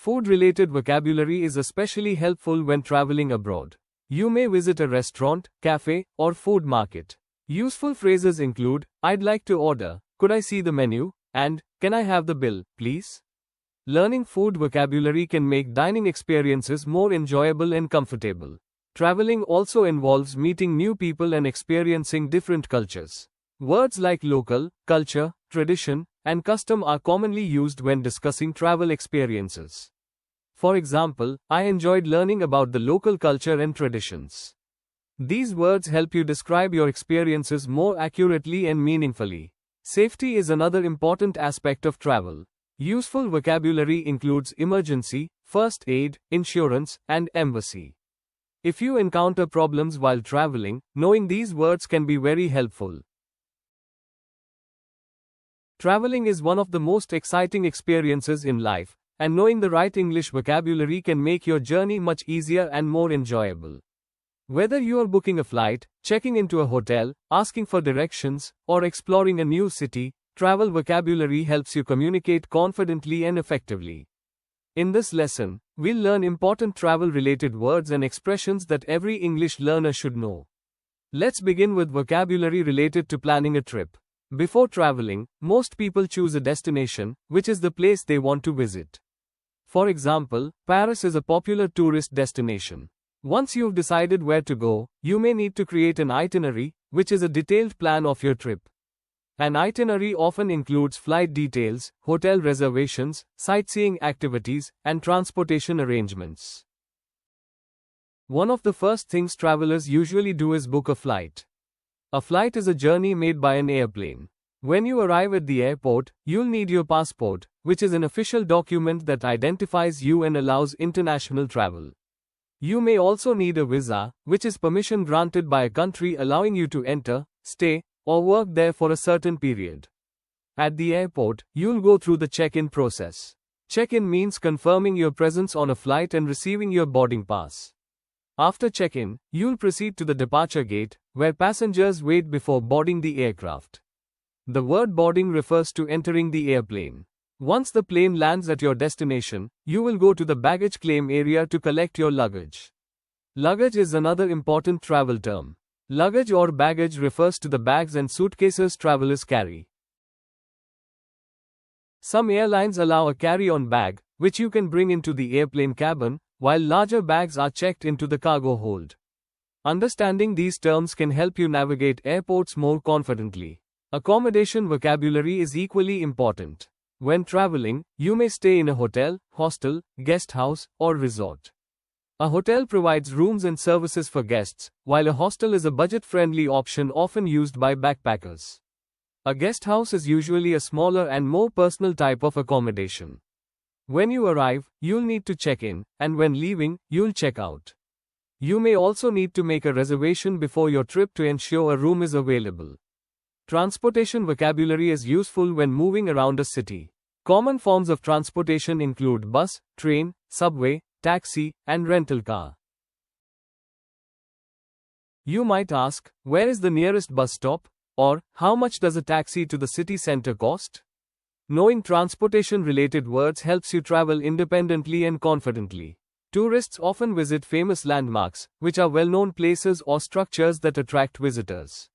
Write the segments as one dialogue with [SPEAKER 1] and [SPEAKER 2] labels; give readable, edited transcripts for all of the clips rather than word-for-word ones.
[SPEAKER 1] Food-related vocabulary is especially helpful when traveling abroad. You may visit a restaurant, cafe, or food market. Useful phrases include, "I'd like to order," "Could I see the menu?" and "Can I have the bill, please?" Learning food vocabulary can make dining experiences more enjoyable and comfortable. Traveling also involves meeting new people and experiencing different cultures. Words like local, culture, tradition, and custom are commonly used when discussing travel experiences. For example, I enjoyed learning about the local culture and traditions. These words help you describe your experiences more accurately and meaningfully. Safety is another important aspect of travel. Useful vocabulary includes emergency, first aid, insurance, and embassy. If you encounter problems while traveling, knowing these words can be very helpful. Traveling is one of the most exciting experiences in life, and knowing the right English vocabulary can make your journey much easier and more enjoyable. Whether you are booking a flight, checking into a hotel, asking for directions, or exploring a new city, travel vocabulary helps you communicate confidently and effectively. In this lesson, we'll learn important travel-related words and expressions that every English learner should know. Let's begin with vocabulary related to planning a trip. Before traveling, most people choose a destination, which is the place they want to visit. For example, Paris is a popular tourist destination. Once you've decided where to go, you may need to create an itinerary, which is a detailed plan of your trip. An itinerary often includes flight details, hotel reservations, sightseeing activities, and transportation arrangements. One of the first things travelers usually do is book a flight. A flight is a journey made by an airplane. When you arrive at the airport, you'll need your passport, which is an official document that identifies you and allows international travel. You may also need a visa, which is permission granted by a country allowing you to enter, stay, or work there for a certain period. At the airport, you'll go through the check-in process. Check-in means confirming your presence on a flight and receiving your boarding pass. After check-in, you'll proceed to the departure gate, where passengers wait before boarding the aircraft. The word boarding refers to entering the airplane. Once the plane lands at your destination, you will go to the baggage claim area to collect your luggage. Luggage is another important travel term. Luggage or baggage refers to the bags and suitcases travelers carry. Some airlines allow a carry-on bag, which you can bring into the airplane cabin, while larger bags are checked into the cargo hold. Understanding these terms can help you navigate airports more confidently. Accommodation vocabulary is equally important. When traveling, you may stay in a hotel, hostel, guest house, or resort. A hotel provides rooms and services for guests, while a hostel is a budget-friendly option often used by backpackers. A guest house is usually a smaller and more personal type of accommodation. When you arrive, you'll need to check in, and when leaving, you'll check out. You may also need to make a reservation before your trip to ensure a room is available. Transportation vocabulary is useful when moving around a city. Common forms of transportation include bus, train, subway, taxi, and rental car. You might ask, where is the nearest bus stop? Or, how much does a taxi to the city center cost? Knowing transportation-related words helps you travel independently and confidently. Tourists often visit famous landmarks, which are well-known places or structures that attract visitors.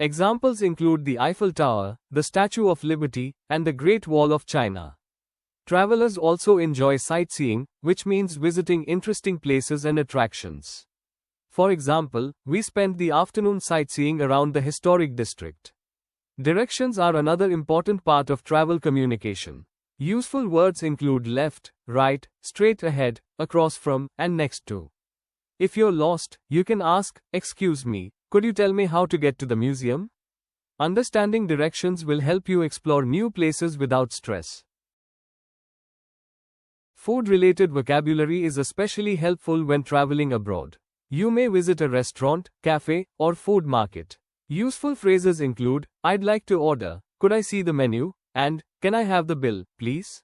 [SPEAKER 1] Examples include the Eiffel Tower, the Statue of Liberty, and the Great Wall of China. Travelers also enjoy sightseeing, which means visiting interesting places and attractions. For example, we spent the afternoon sightseeing around the historic district. Directions are another important part of travel communication. Useful words include left, right, straight ahead, across from, and next to. If you're lost, you can ask, "Excuse me, could you tell me how to get to the museum?" Understanding directions will help you explore new places without stress. Food-related vocabulary is especially helpful when traveling abroad. You may visit a restaurant, cafe, or food market. Useful phrases include, "I'd like to order," "Could I see the menu?" and "Can I have the bill, please?"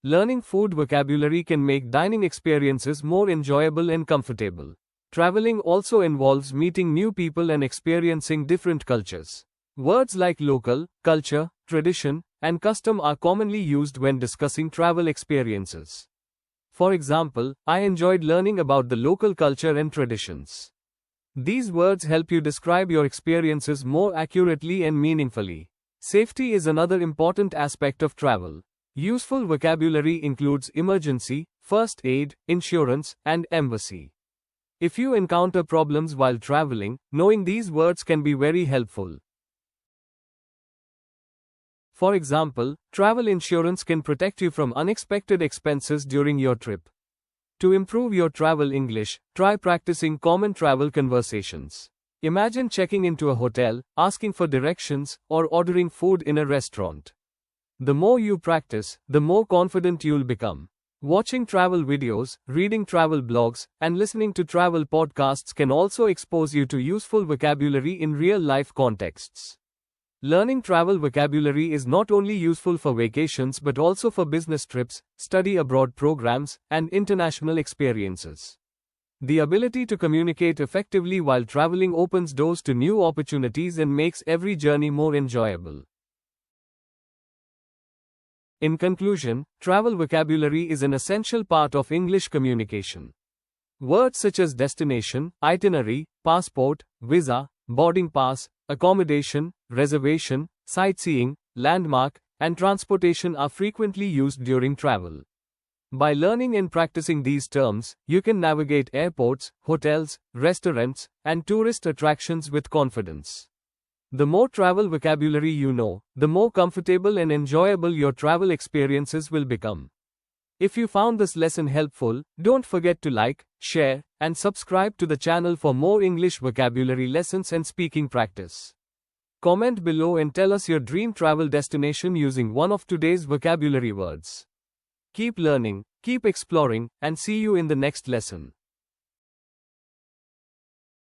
[SPEAKER 1] Learning food vocabulary can make dining experiences more enjoyable and comfortable. Traveling also involves meeting new people and experiencing different cultures. Words like local, culture, tradition, and custom are commonly used when discussing travel experiences. For example, I enjoyed learning about the local culture and traditions. These words help you describe your experiences more accurately and meaningfully. Safety is another important aspect of travel. Useful vocabulary includes emergency, first aid, insurance, and embassy. If you encounter problems while traveling, knowing these words can be very helpful. For example, travel insurance can protect you from unexpected expenses during your trip. To improve your travel English, try practicing common travel conversations. Imagine checking into a hotel, asking for directions, or ordering food in a restaurant. The more you practice, the more confident you'll become. Watching travel videos, reading travel blogs, and listening to travel podcasts can also expose you to useful vocabulary in real-life contexts. Learning travel vocabulary is not only useful for vacations but also for business trips, study abroad programs, and international experiences. The ability to communicate effectively while traveling opens doors to new opportunities and makes every journey more enjoyable. In conclusion, travel vocabulary is an essential part of English communication. Words such as destination, itinerary, passport, visa, boarding pass, accommodation, reservation, sightseeing, landmark, and transportation are frequently used during travel. By learning and practicing these terms, you can navigate airports, hotels, restaurants, and tourist attractions with confidence. The more travel vocabulary you know, the more comfortable and enjoyable your travel experiences will become. If you found this lesson helpful, don't forget to like, share, and subscribe to the channel for more English vocabulary lessons and speaking practice. Comment below and tell us your dream travel destination using one of today's vocabulary words. Keep learning, keep exploring, and see you in the next lesson.